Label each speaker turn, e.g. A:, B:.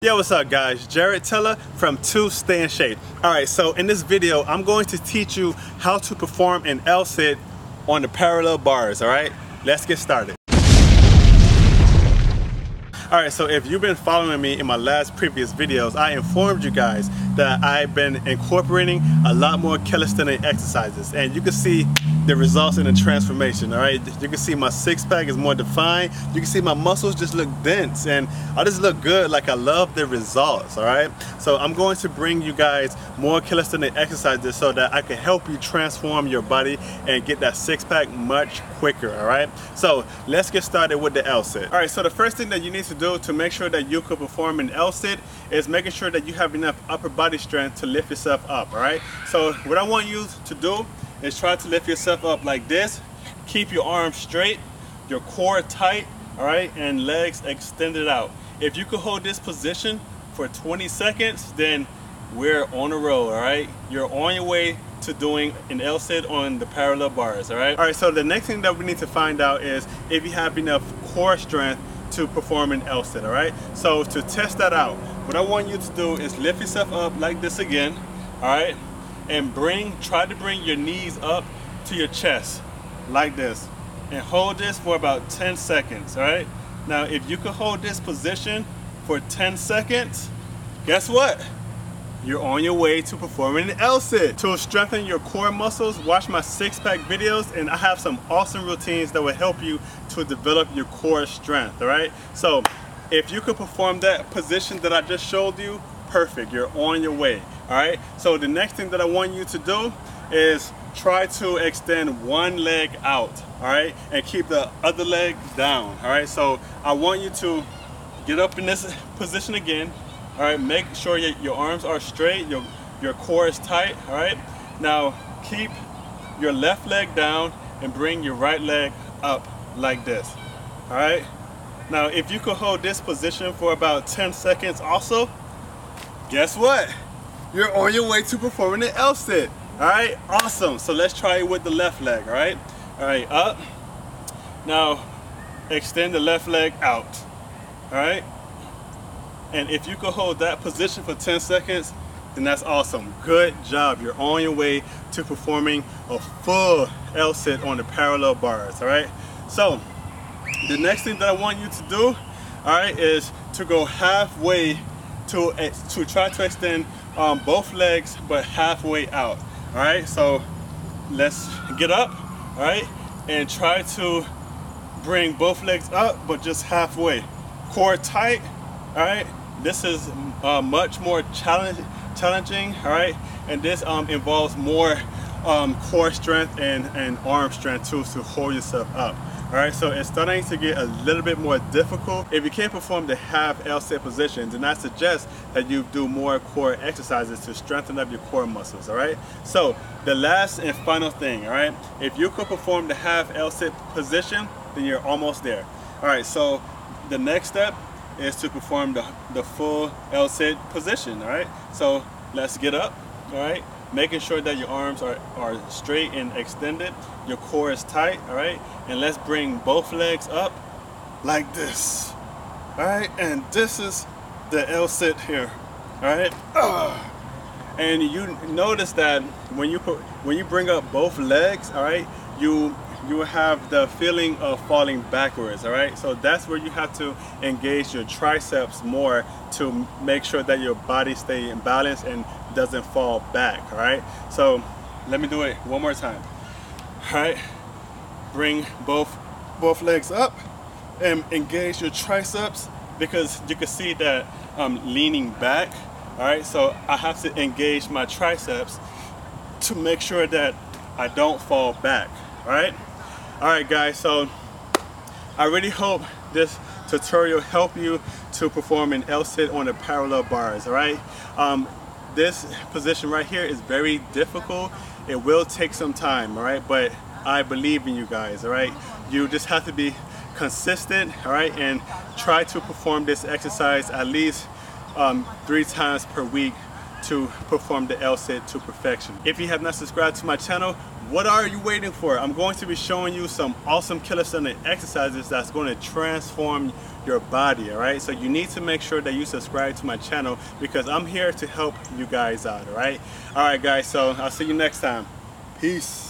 A: Yo, what's up guys? Jared Teller from 2 Stay in Shape. Alright, so in this video, I'm going to teach you how to perform an L-sit on the parallel bars, alright? Let's get started. Alright, so if you've been following me in my previous videos, I informed you guys that I've been incorporating a lot more calisthenic exercises, and you can see the results in the transformation. Alright, you can see my six-pack is more defined. You can see my muscles just look dense, and I just look good. Like, I love the results. Alright, so I'm going to bring you guys more calisthenic exercises so that I can help you transform your body and get that six-pack much quicker. Alright, so let's get started with the L-sit. Alright, so the first thing that you need to do to make sure that you can perform an L-sit is making sure that you have enough upper body strength to lift yourself up. Alright, so what I want you to do is try to lift yourself up like this. Keep your arms straight, your core tight, alright, and legs extended out. If you could hold this position for 20 seconds, then we're on a roll, alright? You're on your way to doing an L-sit on the parallel bars, alright? Alright, so the next thing that we need to find out is if you have enough core strength to perform an L-sit, alright? So to test that out, what I want you to do is lift yourself up like this again, alright? And try to bring your knees up to your chest like this, and hold this for about 10 seconds. All right, now if you could hold this position for 10 seconds, guess what? You're on your way to performing an L-sit. To strengthen your core muscles, watch my six-pack videos, and I have some awesome routines that will help you to develop your core strength. All right, so if you could perform that position that I just showed you, perfect, you're on your way. All right, so the next thing that I want you to do is try to extend one leg out, all right, and keep the other leg down. All right, so I want you to get up in this position again. All right, make sure your arms are straight, your core is tight. All right, now keep your left leg down and bring your right leg up like this. All right, now if you could hold this position for about 10 seconds also, guess what? You're on your way to performing an L-sit. All right, awesome. So let's try it with the left leg. All right, up. Now extend the left leg out. All right, and if you could hold that position for 10 seconds, then that's awesome. Good job. You're on your way to performing a full L-sit on the parallel bars. All right, so the next thing that I want you to do, all right, is to go halfway to try to extend both legs, but halfway out. All right, so let's get up, all right, and try to bring both legs up, but just halfway. Core tight, all right. This is much more challenging, all right, and this involves more core strength and arm strength too, to hold yourself up. Alright, so it's starting to get a little bit more difficult. If you can't perform the half L-sit position, then I suggest that you do more core exercises to strengthen up your core muscles. Alright, so the last and final thing, alright, if you could perform the half L-sit position, then you're almost there. Alright, so the next step is to perform the full L-sit position. Alright, so let's get up, alright, making sure that your arms are straight and extended, your core is tight, all right, and let's bring both legs up like this, all right, and this is the L-sit here, all right. And you notice that when you bring up both legs, all right, you will have the feeling of falling backwards. All right, so that's where you have to engage your triceps more to make sure that your body stays in balance and doesn't fall back. All right, so let me do it one more time. All right, bring both legs up and engage your triceps, because you can see that I'm leaning back. All right, so I have to engage my triceps to make sure that I don't fall back. All right guys, so I really hope this tutorial helped you to perform an L-sit on the parallel bars. All right, this position right here is very difficult. It will take some time, all right, but I believe in you guys. All right, you just have to be consistent, all right, and try to perform this exercise at least 3 times per week to perform the L-sit to perfection. If you have not subscribed to my channel, what are you waiting for? I'm going to be showing you some awesome calisthenic exercises that's going to transform your body, all right? So you need to make sure that you subscribe to my channel because I'm here to help you guys out, all right? All right, guys, so I'll see you next time. Peace.